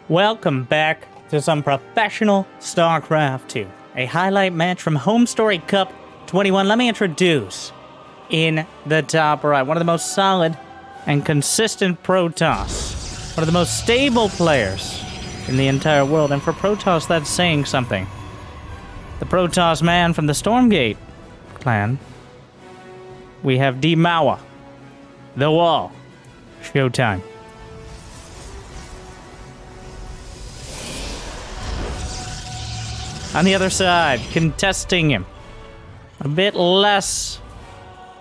Welcome back to some professional StarCraft 2. A highlight match from Homestory Cup 21. Let me introduce, in the top right, one of the most solid and consistent Protoss. One of the most stable players in the entire world. And for Protoss, that's saying something. The Protoss man from the Stormgate clan. We have D. Mawa, The Wall, Showtime. On the other side, contesting him, a bit less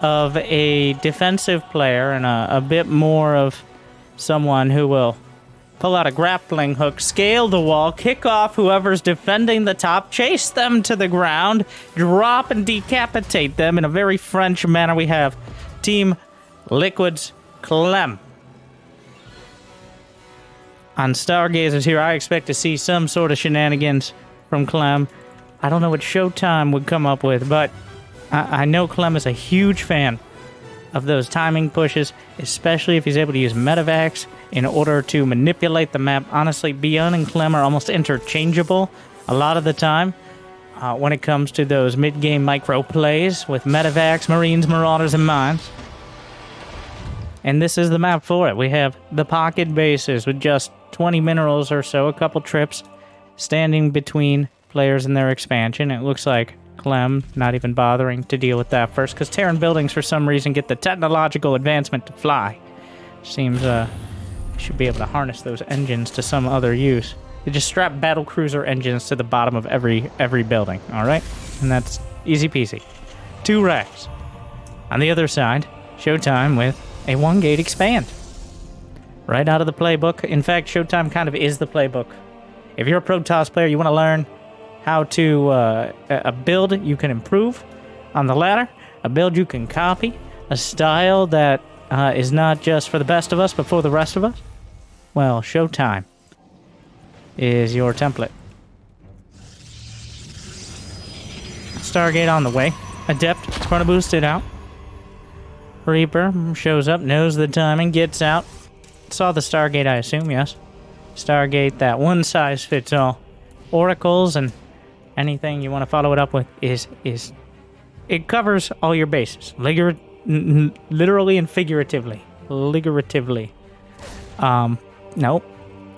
of a defensive player and a bit more of someone who will pull out a grappling hook, scale the wall, kick off whoever's defending the top, chase them to the ground, drop and decapitate them in a very French manner. We have Team Liquid's Clem. On Stargazers here, I expect to see some sort of shenanigans from Clem. I don't know what Showtime would come up with, but I know Clem is a huge fan of those timing pushes, especially if he's able to use medevacs in order to manipulate the map. Honestly, Beyond and Clem are almost interchangeable a lot of the time when it comes to those mid-game micro plays with medevacs, marines, marauders, and mines. And this is the map for it. We have the pocket bases with just 20 minerals or so, a couple trips standing between players in their expansion. It looks like Clem not even bothering to deal with that first, because Terran buildings for some reason get the technological advancement to fly. Seems should be able to harness those engines to some other use. They just strap battlecruiser engines to the bottom of every building, alright? And that's easy peasy. 2 racks. On the other side, Showtime with a 1-gate expand. Right out of the playbook. In fact, Showtime kind of is the playbook. If you're a Protoss player, you want to learn how to a build you can improve on the ladder, a build you can copy, a style that is not just for the best of us, but for the rest of us, well, Showtime is your template. Stargate on the way. Adept, chrono boosted out. Reaper shows up, knows the timing, gets out. Saw the Stargate, I assume, yes. Stargate, that one-size-fits-all. Oracles and anything you want to follow it up with is it covers all your bases. Literally and figuratively. Nope.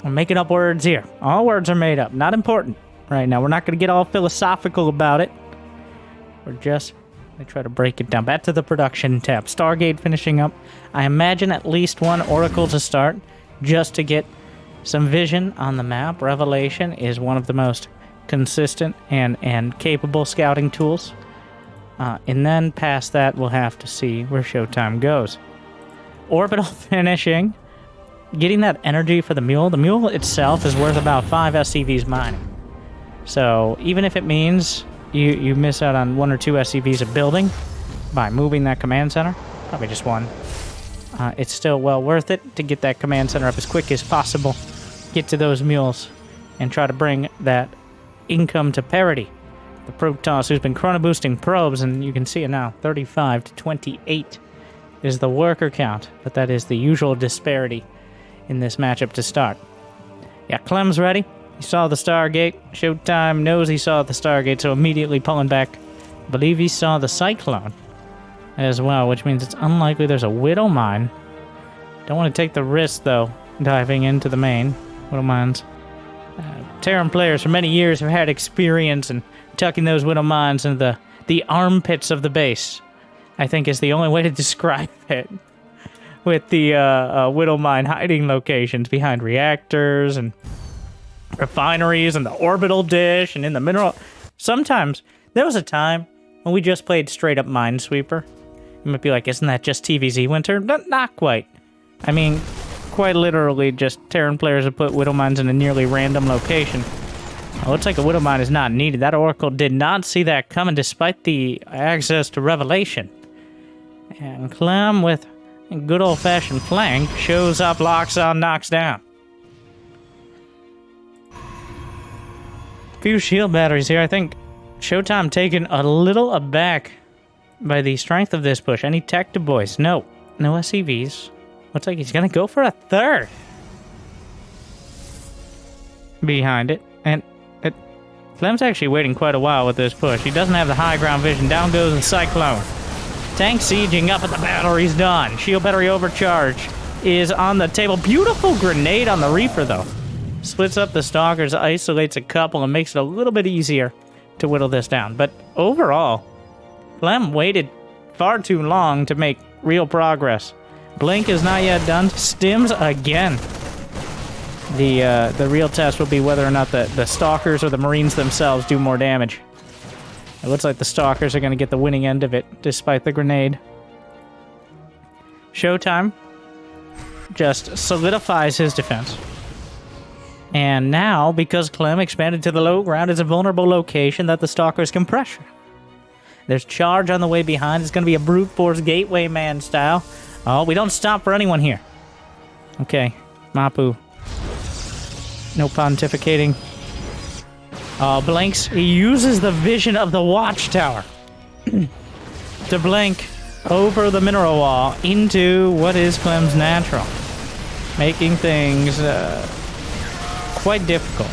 I'm making up words here. All words are made up. Not important right now. We're not going to get all philosophical about it. We're just going to try to break it down. Back to the production tab. Stargate finishing up. I imagine at least one Oracle to start, just to get some vision on the map. Revelation is one of the most consistent and capable scouting tools. And then past that, we'll have to see where Showtime goes. Orbital finishing. Getting that energy for the mule. The mule itself is worth about 5 SCVs mining. So even if it means you miss out on 1 or 2 SCVs of building by moving that command center, probably just 1, it's still well worth it to get that command center up as quick as possible. Get to those mules and try to bring that income to parity. The Protoss, who's been chrono boosting probes, and you can see it now, 35 to 28 is the worker count, but that is the usual disparity in this matchup to start. Yeah, Clem's ready. He saw the Stargate. Showtime knows he saw the Stargate, so immediately pulling back. I believe he saw the Cyclone as well, which means it's unlikely there's a Widow Mine. Don't want to take the risk, though, diving into the main. Widow Mines. Terran players for many years have had experience in tucking those Widow Mines into the armpits of the base, I think is the only way to describe it. With the Widow Mine hiding locations behind reactors and refineries and the orbital dish and in the mineral. Sometimes there was a time when we just played straight up Minesweeper. You might be like, isn't that just TVZ Winter? Not quite. I mean, quite literally just Terran players have put Widow Mines in a nearly random location. It looks like a Widow Mine is not needed. That Oracle did not see that coming despite the access to Revelation. And Clem with a good old-fashioned flank shows up, locks on, knocks down. Few shield batteries here. I think Showtime taken a little aback by the strength of this push. Any tech to boys? No SCVs. Looks like he's gonna go for a third. behind it. And Clem's actually waiting quite a while with this push. He doesn't have the high ground vision. Down goes the Cyclone. Tank sieging up at the battery's done. Shield battery overcharge is on the table. Beautiful grenade on the Reaper, though. Splits up the Stalkers, isolates a couple, and makes it a little bit easier to whittle this down. But overall, Clem waited far too long to make real progress. Blink is not yet done. Stims again. The real test will be whether or not the Stalkers or the Marines themselves do more damage. It looks like the Stalkers are going to get the winning end of it, despite the grenade. Showtime just solidifies his defense. And now, because Clem expanded to the low ground, it's a vulnerable location that the Stalkers can pressure. There's charge on the way behind. It's going to be a brute force gateway man style. Oh, we don't stop for anyone here. Okay, Mapu. No pontificating. Blinks. He uses the vision of the watchtower to blink over the mineral wall into what is Clem's natural, making things quite difficult.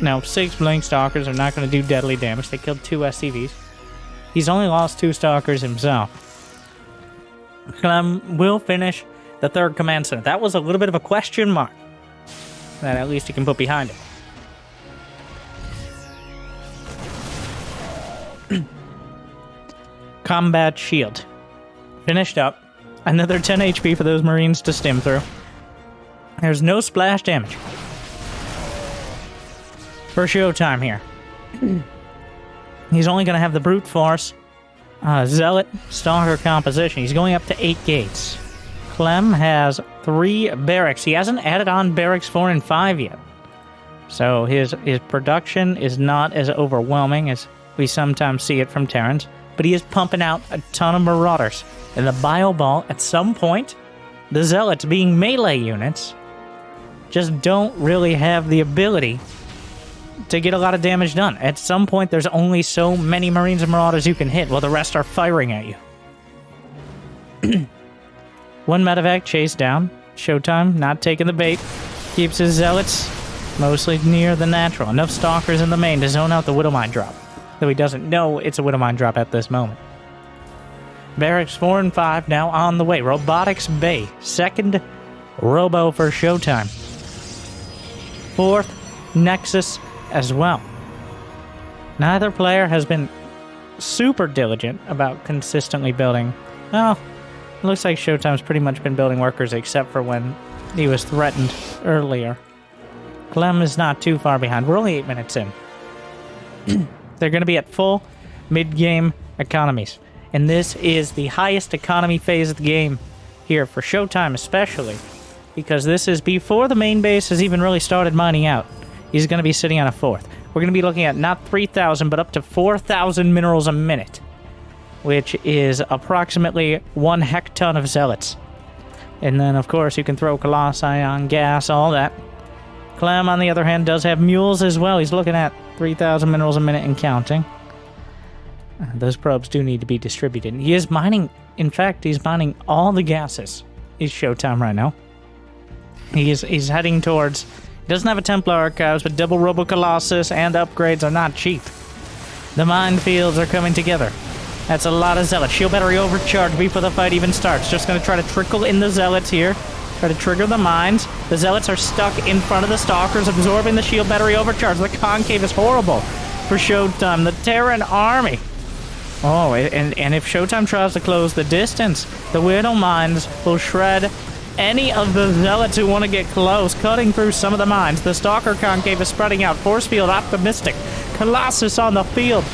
Now 6 blink stalkers are not going to do deadly damage. They killed 2 SCVs. He's only lost 2 stalkers himself. Clem will finish the 3rd command center. That was a little bit of a question mark that at least he can put behind it. Combat shield. Finished up. Another 10 HP for those Marines to stim through. There's no splash damage for Showtime here. He's only going to have the brute force, zealot, stalker composition. He's going up to 8 gates. Clem has 3 barracks. He hasn't added on barracks 4 and 5 yet. So his production is not as overwhelming as we sometimes see it from Terrans, but he is pumping out a ton of Marauders. And the Bio Ball, at some point, the Zealots, being melee units, just don't really have the ability to get a lot of damage done. At some point, there's only so many Marines and Marauders you can hit, while the rest are firing at you. 1 medevac chased down. Showtime, not taking the bait. Keeps his Zealots mostly near the natural. Enough Stalkers in the main to zone out the Widowmine drop, though he doesn't know it's a Widowmine drop at this moment. Barracks 4 and 5 now on the way. Robotics Bay. 2nd Robo for Showtime. 4th Nexus as well. Neither player has been super diligent about consistently building. Well, it looks like Showtime's pretty much been building workers except for when he was threatened earlier. Clem is not too far behind. We're only 8 minutes in. They're going to be at full mid-game economies. And this is the highest economy phase of the game here for Showtime especially, because this is before the main base has even really started mining out. He's going to be sitting on a 4th. We're going to be looking at not 3,000, but up to 4,000 minerals a minute, which is approximately 1 hecton of Zealots. And then, of course, you can throw Colossi on gas, all that. Clem, on the other hand, does have mules as well. He's looking at 3,000 minerals a minute and counting. Those probes do need to be distributed. He is mining, in fact, he's mining all the gases. He's Showtime right now. He's heading towards, he doesn't have a Templar Archives, but double Robo Colossus and upgrades are not cheap. The minefields are coming together. That's a lot of Zealots. Shield battery overcharged before the fight even starts. Just going to try to trickle in the Zealots here. Try to trigger the mines. The Zealots are stuck in front of the Stalkers, absorbing the shield battery overcharge. The concave is horrible for Showtime. The Terran army. Oh, and if Showtime tries to close the distance, the Widow mines will shred any of the Zealots who want to get close, cutting through some of the mines. The Stalker concave is spreading out. Force field optimistic. Colossus on the field.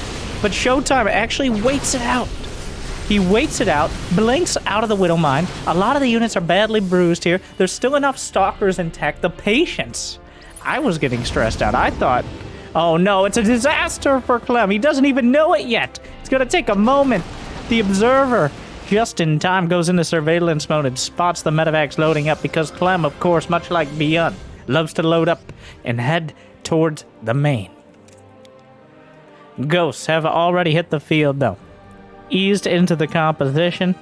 But Showtime actually waits it out. He waits it out, blinks out of the Widow mine. A lot of the units are badly bruised here. There's still enough Stalkers intact. The patience. I was getting stressed out. I thought, oh no, it's a disaster for Clem. He doesn't even know it yet. It's going to take a moment. The Observer, just in time, goes into surveillance mode and spots the medevacs loading up because Clem, of course, much like Beyond, loves to load up and head towards the main. Ghosts have already hit the field, though. Eased into the composition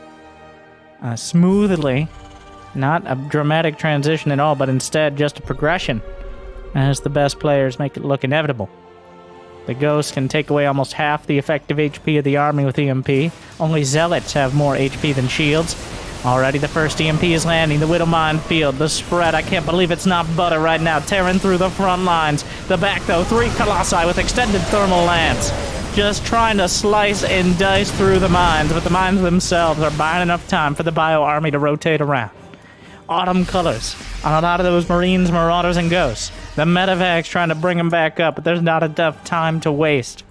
smoothly. Not a dramatic transition at all, but instead just a progression as the best players make it look inevitable. The Ghosts can take away almost half the effective HP of the army with EMP. Only Zealots have more HP than Shields. Already the first EMP is landing. The Widow Minefield, the spread. I can't believe it's not butter right now. Tearing through the front lines. The back, though, 3 Colossi with extended thermal lance. Just trying to slice and dice through the mines, but the mines themselves are buying enough time for the Bio Army to rotate around. Autumn colors on a lot of those Marines, Marauders, and Ghosts. The Medevac's trying to bring them back up, but there's not enough time to waste.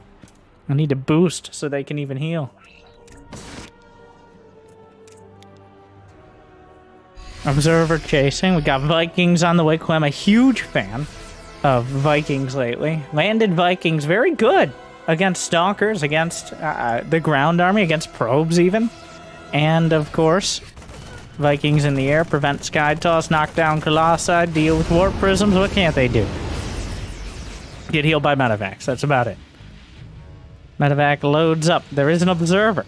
I need to boost so they can even heal. Observer chasing. We got Vikings on the way. Clem, a huge fan of Vikings lately. Landed Vikings, very good against Stalkers, against the ground army, against probes even. And, of course, Vikings in the air, prevent sky toss, knock down Colossi, deal with warp prisms. What can't they do? Get healed by Medevacs. That's about it. Medevac loads up. There is an observer.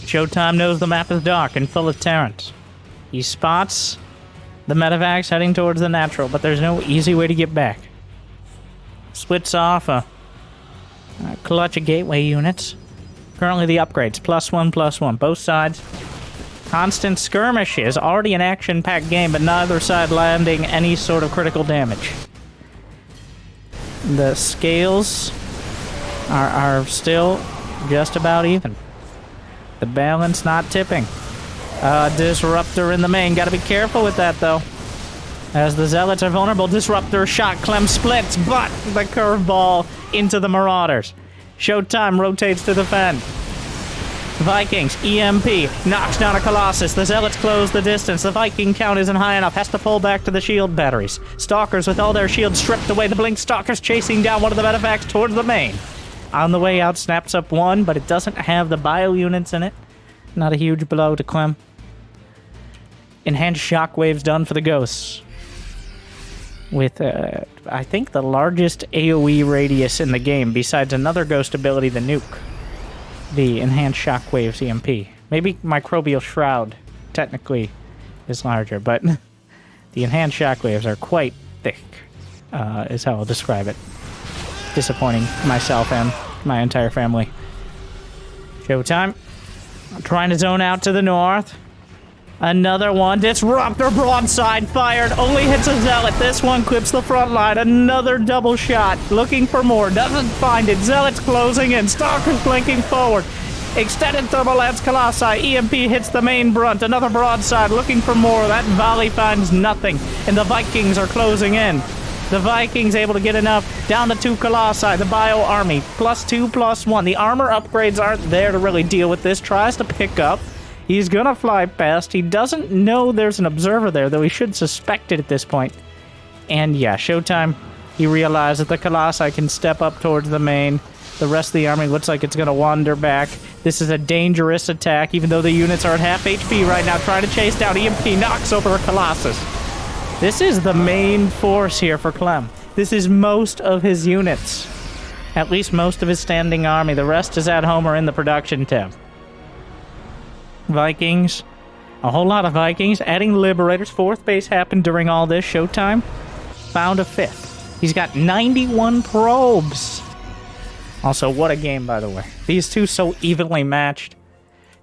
Showtime knows the map is dark and full of Terrans. He spots the Medevacs heading towards the natural, but there's no easy way to get back. Splits off a clutch of gateway units. Currently the upgrades, +1/+1, both sides. Constant skirmishes, already an action-packed game, but neither side landing any sort of critical damage. The scales are still just about even. The balance not tipping. Disruptor in the main. Gotta be careful with that, though. As the Zealots are vulnerable, Disruptor shot. Clem splits, but the curveball into the Marauders. Showtime rotates to defend. Vikings, EMP, knocks down a Colossus. The Zealots close the distance. The Viking count isn't high enough. Has to pull back to the shield batteries. Stalkers with all their shields stripped away. The Blink Stalkers chasing down one of the Medevacs towards the main. On the way out, snaps up one, but it doesn't have the bio units in it. Not a huge blow to Clem. Enhanced shockwaves done for the Ghosts. With, I think, the largest AoE radius in the game, besides another Ghost ability, the Nuke. The Enhanced Shockwaves EMP. Maybe Microbial Shroud, technically, is larger, but the Enhanced Shockwaves are quite thick, is how I'll describe it. Disappointing myself and my entire family. Showtime. I'm trying to zone out to the north. Another one. Disruptor broadside fired. Only hits a Zealot. This one clips the front line. Another double shot. Looking for more. Doesn't find it. Zealots closing in. Stalkers blinking forward. Extended thermal lance Colossi. EMP hits the main brunt. Another broadside. Looking for more. That volley finds nothing. And the Vikings are closing in. The Vikings able to get enough. Down to 2 Colossi. The Bio Army. +2/+1. The armor upgrades aren't there to really deal with this. Tries to pick up. He's gonna fly past. He doesn't know there's an observer there, though he should suspect it at this point. And yeah, Showtime. He realized that the Colossi can step up towards the main. The rest of the army looks like it's gonna wander back. This is a dangerous attack, even though the units are at half HP right now, trying to chase down. EMP knocks over a Colossus. This is the main force here for Clem. This is most of his units. At least most of his standing army. The rest is at home or in the production tab. Vikings. A whole lot of Vikings. Adding Liberators. 4th base happened during all this. Showtime. Found a 5th. He's got 91 probes. Also, what a game, by the way. These two so evenly matched.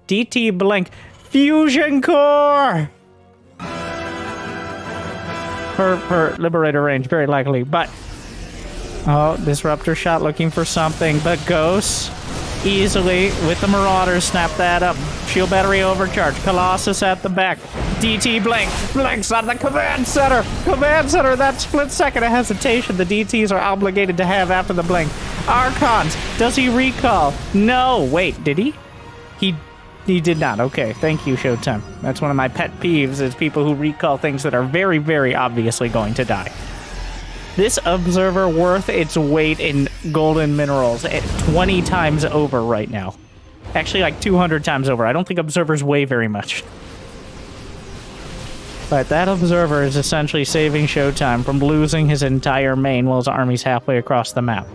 DT Blink. Fusion Core! For Liberator range, very likely. But, oh, Disruptor shot looking for something. But Ghosts easily, with the Marauders, snap that up. Shield battery overcharge. Colossus at the back. DT Blink. Blinks on the command center. Command center, that split second of hesitation the DTs are obligated to have after the blink. Archons. Does he recall? No. Wait, did he? He did not. Okay, thank you, Showtime. That's one of my pet peeves, is people who recall things that are very, very obviously going to die. This observer worth its weight in golden minerals at 20 times over right now. Actually, like 200 times over. I don't think observers weigh very much. But that observer is essentially saving Showtime from losing his entire main while his army's halfway across the map.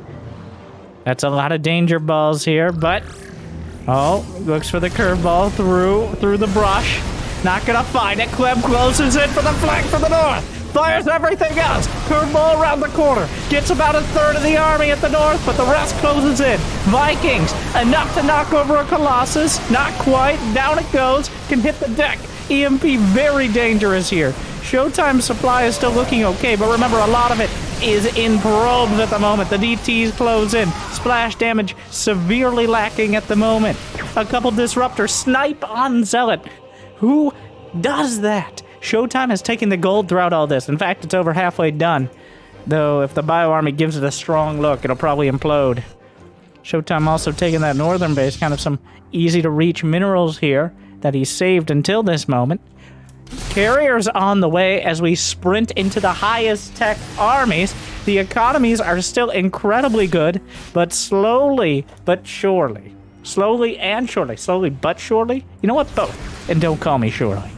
That's a lot of danger balls here, but... oh, looks for the curveball through the brush. Not gonna find it. Clem closes in for the flank from the north. fires everything else. Curveball around the corner. Gets about a third of the army at the north, but the rest closes in. Vikings, enough to knock over a Colossus. Not quite. Down it goes. Can hit the deck. EMP very dangerous here. Showtime supply is still looking okay, but remember, a lot of it is in probes at the moment. The DTs close in. Splash damage severely lacking at the moment. A couple disruptors snipe on Zealot. Who does that? Showtime has taken the gold throughout all this. In fact, it's over halfway done. Though, if the Bio Army gives it a strong look, it'll probably implode. Showtime also taking that northern base, kind of some easy-to-reach minerals here that he saved until this moment. Carriers on the way as we sprint into the highest tech armies. The economies are still incredibly good, but slowly but surely. Slowly and surely. Slowly but surely? You know what? Both. And don't call me surely.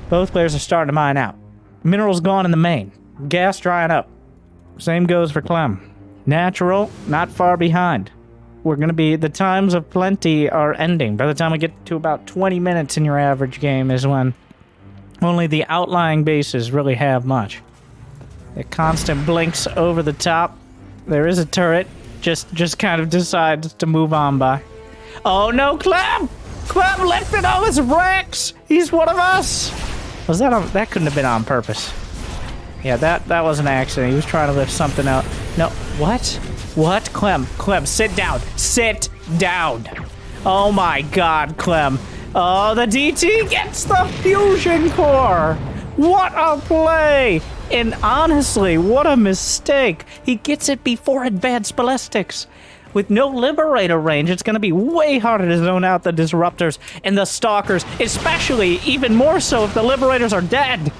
Both players are starting to mine out. Minerals gone in the main. Gas drying up. Same goes for Clem. Natural, not far behind. We're going to be... The times of plenty are ending. By the time we get to about 20 minutes in your average game is when only the outlying bases really have much. It constant blinks over the top. There is a turret. Just kind of decides to move on by. Oh no, Clem! Clem lifted all his wrecks! He's one of us! Was that on... That couldn't have been on purpose. Yeah, that was an accident. He was trying to lift something out. No, what? What? Clem, sit down. Sit down. Oh my god, Clem. Oh, the DT gets the fusion core. What a play. And honestly, what a mistake. He gets it before advanced ballistics. With no Liberator range, it's going to be way harder to zone out the Disruptors and the Stalkers, especially even more so if the Liberators are dead.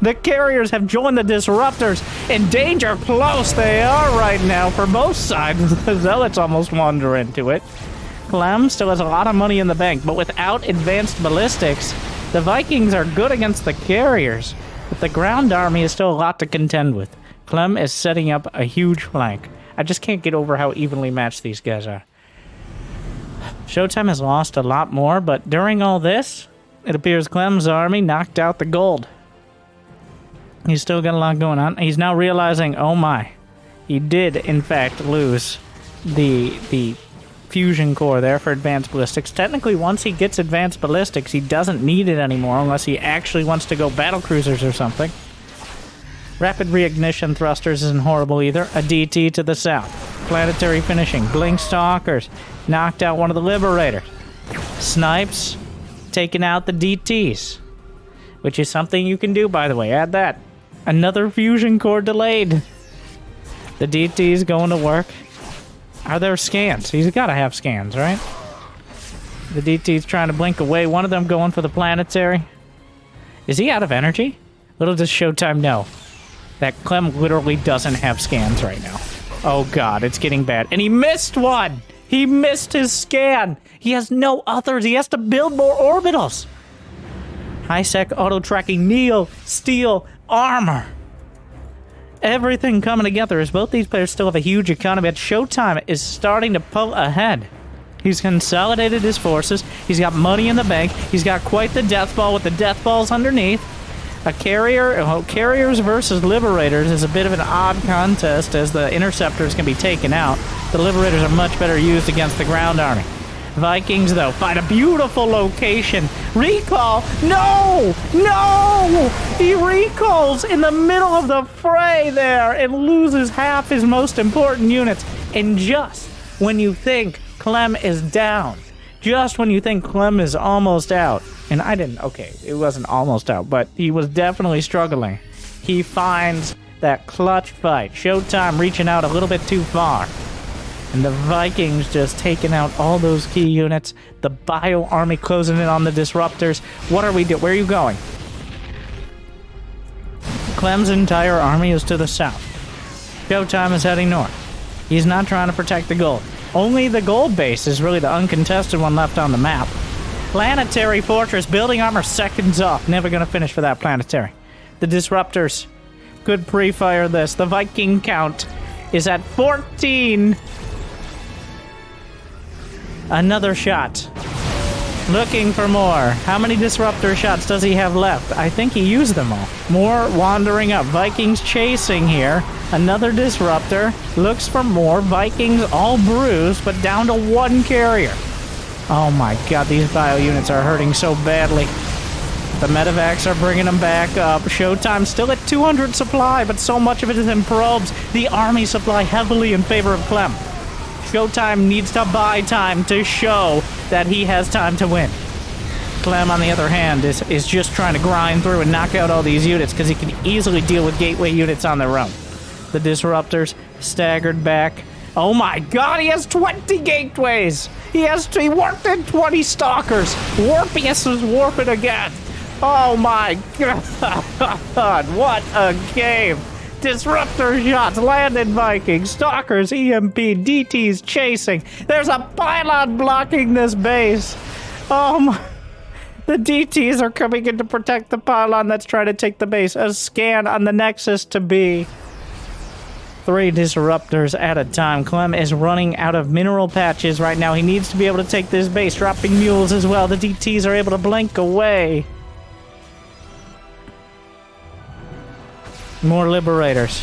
The Carriers have joined the Disruptors, and danger close they are right now for both sides. The Zealots almost wander into it. Clem still has a lot of money in the bank, but without advanced ballistics, the Vikings are good against the Carriers. But the ground army is still a lot to contend with. Clem is setting up a huge flank. I just can't get over how evenly matched these guys are. Showtime has lost a lot more, but during all this, it appears Clem's army knocked out the gold. He's still got a lot going on. He's now realizing, oh my, he did in fact lose the fusion core there for advanced ballistics. Technically, once he gets advanced ballistics, he doesn't need it anymore unless he actually wants to go battle cruisers or something. Rapid reignition thrusters isn't horrible either. A DT to the south. Planetary finishing. Blink Stalkers. Knocked out one of the Liberators. Snipes. Taking out the DTs. Which is something you can do, by the way. Add that. Another fusion core delayed. The DT's going to work. Are there scans? He's got to have scans, right? The DT's trying to blink away. One of them going for the planetary. Is he out of energy? Little does Showtime know that Clem literally doesn't have scans right now. Oh god, it's getting bad. And he missed one! He missed his scan! He has no others. He has to build more orbitals. High-sec auto-tracking, Neo, Steel, Armor. Everything coming together as both these players still have a huge economy. But Showtime is starting to pull ahead. He's consolidated his forces. He's got money in the bank. He's got quite the death ball with the death balls underneath. A carrier, carriers versus liberators is a bit of an odd contest as the interceptors can be taken out. The liberators are much better used against the ground army. Vikings, though, find a beautiful location. Recall! No! No! He recalls in the middle of the fray there and loses half his most important units. And just when you think Clem is down, just when you think Clem is almost out, and I didn't, okay, it wasn't almost out, but he was definitely struggling. He finds that clutch fight. Showtime reaching out a little bit too far. And the Vikings just taking out all those key units. The Bio Army closing in on the Disruptors. What are we doing? Where are you going? Clem's entire army is to the south. Showtime is heading north. He's not trying to protect the gold. Only the gold base is really the uncontested one left on the map. Planetary Fortress, building armor seconds off. Never going to finish for that planetary. The Disruptors could pre-fire this. The Viking count is at 14. Another shot. Looking for more. How many disruptor shots does he have left? I think he used them all. More wandering up. Vikings chasing here. Another disruptor. Looks for more. Vikings all bruised, but down to one carrier. Oh my god, these bio units are hurting so badly. The medevacs are bringing them back up. Showtime still at 200 supply, but so much of it is in probes. The army supply heavily in favor of Clem. Showtime needs to buy time to show that he has time to win. Clem, on the other hand, is just trying to grind through and knock out all these units because he can easily deal with gateway units on their own. The disruptors staggered back. Oh my god, he has 20 gateways! He warped in 20 stalkers! Warpius is warping again! Oh my god, what a game! Disruptor shots, landed Vikings, stalkers, EMP, DTs chasing. There's a pylon blocking this base. The DTs are coming in to protect the pylon that's trying to take the base. A scan on the Nexus to B. 3 disruptors at a time. Clem is running out of mineral patches right now. He needs to be able to take this base, dropping mules as well. The DTs are able to blink away. More liberators.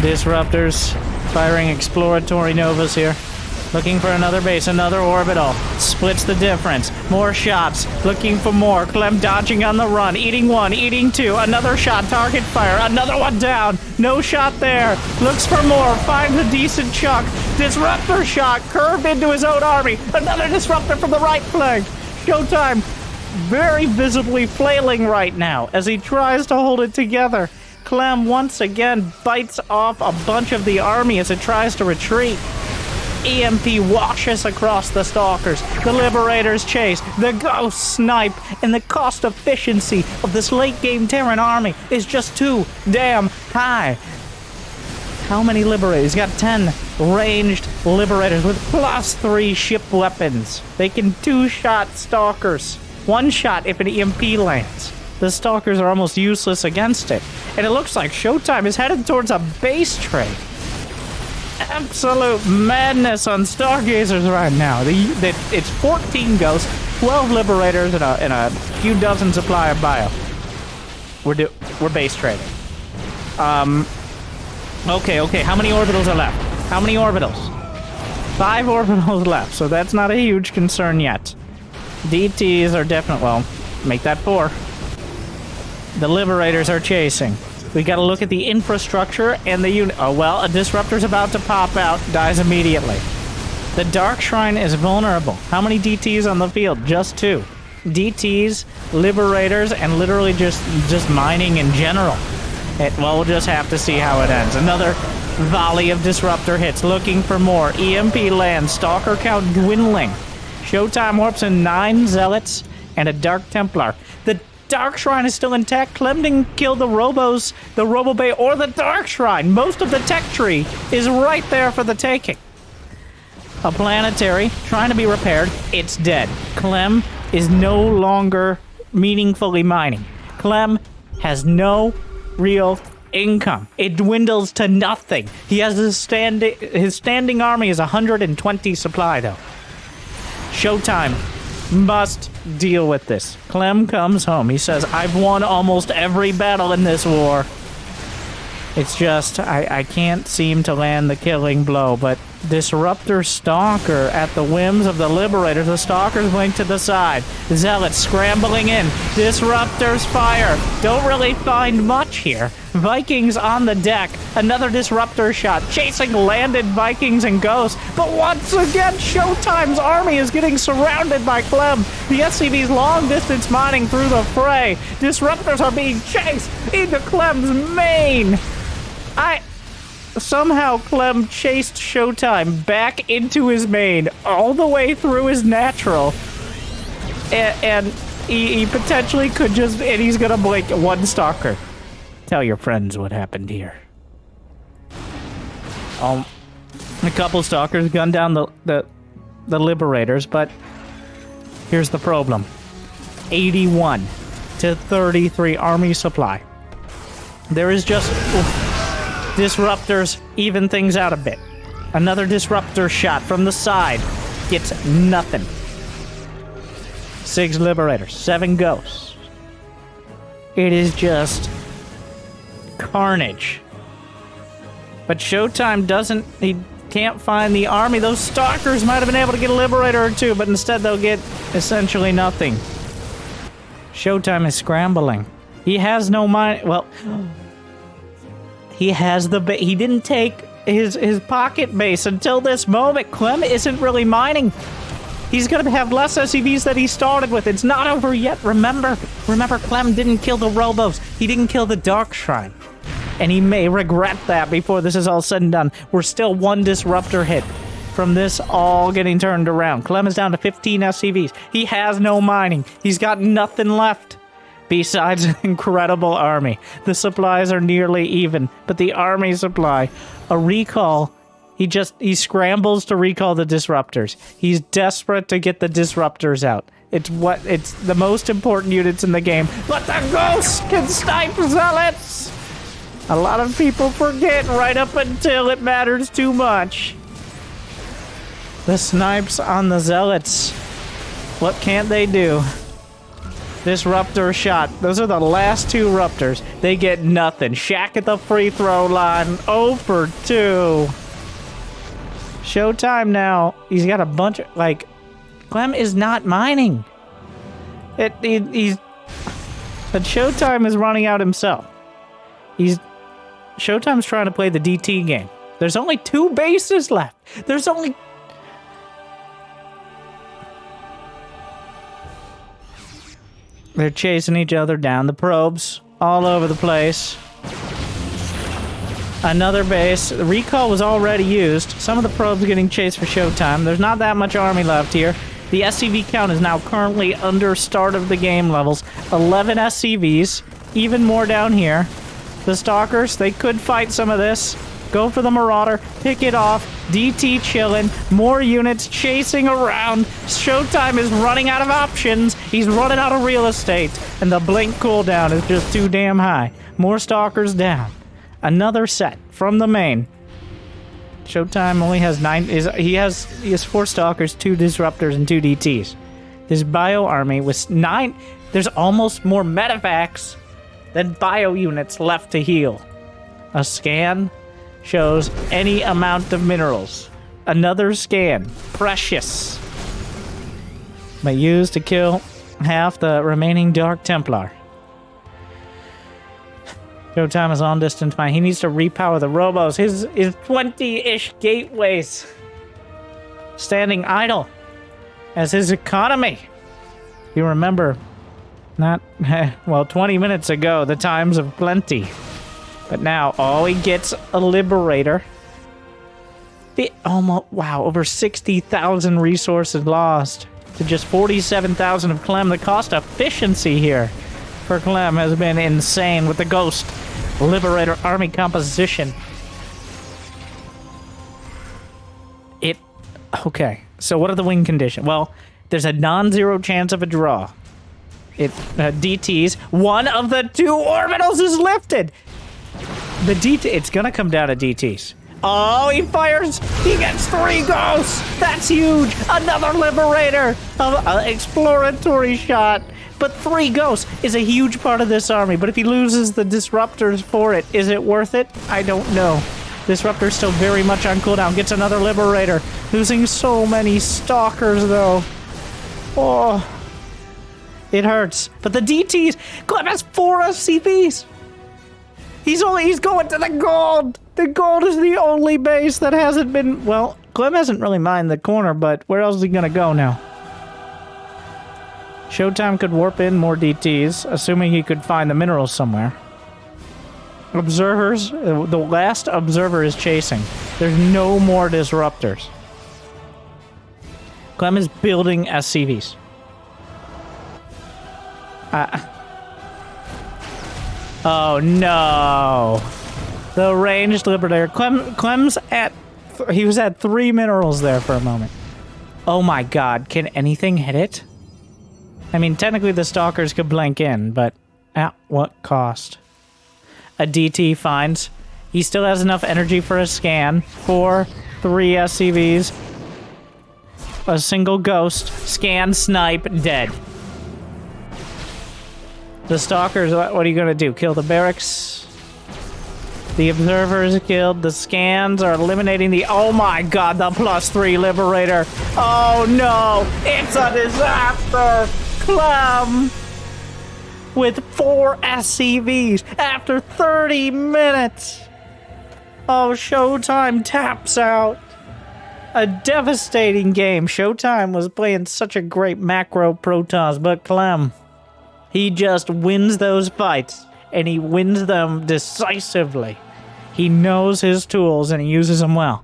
Disruptors firing exploratory novas here. Looking for another base, another orbital. Splits the difference. More shots. Looking for more. Clem dodging on the run. Eating 1, eating 2. Another shot. Target fire. Another one down. No shot there. Looks for more. Finds a decent chunk. Disruptor shot. Curved into his own army. Another disruptor from the right flank. Showtime very visibly flailing right now as he tries to hold it together. Clem once again bites off a bunch of the army as it tries to retreat. EMP washes across the stalkers. The liberators chase. The ghosts snipe. And the cost efficiency of this late-game Terran army is just too damn high. How many liberators? He's got 10 ranged liberators with +3 ship weapons. They can 2-shot stalkers. 1 shot if an EMP lands. The stalkers are almost useless against it. And it looks like Showtime is headed towards a base trade. Absolute madness on Stargazers right now. It's 14 ghosts, 12 liberators, and a few dozen supply of bio. We're base trading. Okay. How many orbitals are left? How many orbitals? 5 orbitals left, so that's not a huge concern yet. DTs are definitely, well, make that 4. The liberators are chasing. We gotta look at the infrastructure and the unit. Oh, well, a disruptor's about to pop out, dies immediately. The Dark Shrine is vulnerable. How many DTs on the field? Just 2. DTs, liberators, and literally just mining in general. Well, we'll just have to see how it ends. Another volley of disruptor hits, looking for more. EMP lands, stalker count dwindling. Showtime warps in 9 zealots and a Dark Templar. The Dark Shrine is still intact. Clem didn't kill the Robos, the Robo Bay, or the Dark Shrine. Most of the tech tree is right there for the taking. A planetary trying to be repaired. It's dead. Clem is no longer meaningfully mining. Clem has no real income. It dwindles to nothing. He has his standing army is 120 supply though. Showtime must deal with this. Clem comes home. He says, I've won almost every battle in this war. It's just, I can't seem to land the killing blow, but Disruptor Stalker at the whims of the Liberators. The Stalkers blink to the side. Zealots scrambling in. Disruptors fire. Don't really find much here. Vikings on the deck. Another Disruptor shot. Chasing landed Vikings and Ghosts. But once again, Showtime's army is getting surrounded by Clem. The SCV's long distance mining through the fray. Disruptors are being chased into Clem's main. Somehow Clem chased Showtime back into his main, all the way through his natural. And he potentially could just, and he's gonna blink one stalker. Tell your friends what happened here. A couple stalkers gunned down the Liberators, but here's the problem. 81 to 33 army supply. There is just... Disruptors even things out a bit. Another disruptor shot from the side. Gets nothing. 6 Liberators, 7 Ghosts. It is just carnage. But Showtime doesn't... He can't find the army. Those Stalkers might have been able to get a Liberator or 2, but instead they'll get essentially nothing. Showtime is scrambling. He has no mind... Well... He has the... He didn't take his pocket base until this moment. Clem isn't really mining. He's going to have less SCVs than he started with. It's not over yet. Remember, Clem didn't kill the Robos. He didn't kill the Dark Shrine. And he may regret that before this is all said and done. We're still 1 disruptor hit from this all getting turned around. Clem is down to 15 SCVs. He has no mining. He's got nothing left besides an incredible army. The supplies are nearly even, but the army supply, a recall... He scrambles to recall the disruptors. He's desperate to get the disruptors out. It's the most important units in the game. But the ghosts can snipe zealots! A lot of people forget right up until it matters too much. The snipes on the zealots. What can't they do? Disruptor shot. Those are the last 2 Ruptors. They get nothing. Shaq at the free throw line. 0 for 2. Showtime now. He's got a bunch of, like, Clem is not mining. But Showtime is running out himself. Showtime's trying to play the DT game. There's only 2 bases left. There's only... They're chasing each other down. The probes all over the place. Another base. The recall was already used. Some of the probes getting chased for Showtime. There's not that much army left here. The SCV count is now currently under start of the game levels. 11 SCVs. Even more down here. The Stalkers, they could fight some of this. Go for the Marauder. Pick it off. DT chilling. More units chasing around. Showtime is running out of options. He's running out of real estate. And the blink cooldown is just too damn high. More Stalkers down. Another set from the main. Showtime only has 9. He has 4 Stalkers, 2 Disruptors, and 2 DTs. This bio army with 9. There's almost more medevacs than bio units left to heal. A scan shows any amount of minerals. Another scan. Precious. But used to kill half the remaining Dark Templar. Showtime is on distance mine. He needs to repower the robos. His 20-ish gateways standing idle as his economy. You remember, not, well, 20 minutes ago, the times of plenty. But now, he gets a Liberator. Almost, wow, over 60,000 resources lost to just 47,000 of Clem. The cost efficiency here for Clem has been insane with the Ghost Liberator army composition. Okay, so what are the win conditions? Well, there's a non-zero chance of a draw. DTs. One of the 2 orbitals is lifted. The DT, it's gonna come down to DTs. Oh, he fires. He gets 3 ghosts. That's huge. Another Liberator. Exploratory shot. But 3 ghosts is a huge part of this army. But if he loses the disruptors for it, is it worth it? I don't know. Disruptor's still very much on cooldown. Gets another Liberator. Losing so many Stalkers, though. Oh. It hurts. But the DTs, Clem has 4 SCVs. He's going to the gold. The gold is the only base that hasn't been... Well, Clem hasn't really mined the corner, but where else is he going to go now? Showtime could warp in more DTs, assuming he could find the minerals somewhere. Observers, the last observer is chasing. There's no more disruptors. Clem is building SCVs. Oh no! The ranged Liberator. Clem's at... He was at 3 minerals there for a moment. Oh my god, can anything hit it? I mean, technically the Stalkers could blank in, but at what cost? A DT finds. He still has enough energy for a scan. 4, 3 SCVs. a single ghost. Scan, snipe, dead. The stalkers, what are you gonna do? Kill the barracks? The observers killed. The scans are eliminating the... Oh my god, the +3 liberator. Oh no, it's a disaster. Clem with 4 SCVs after 30 minutes. Oh, Showtime taps out. A devastating game. Showtime was playing such a great macro Protoss, but Clem, he just wins those fights, and he wins them decisively. He knows his tools, and he uses them well.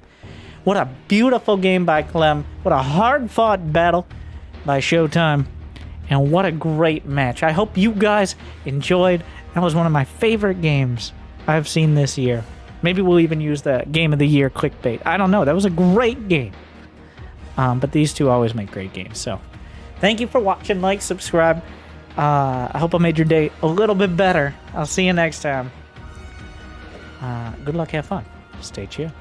What a beautiful game by Clem. What a hard-fought battle by Showtime. And what a great match. I hope you guys enjoyed. That was one of my favorite games I've seen this year. Maybe we'll even use the Game of the Year clickbait. I don't know. That was a great game. But these two always make great games. So thank you for watching. Like, subscribe. I hope I made your day a little bit better. I'll see you next time. Good luck. Have fun. Stay chill.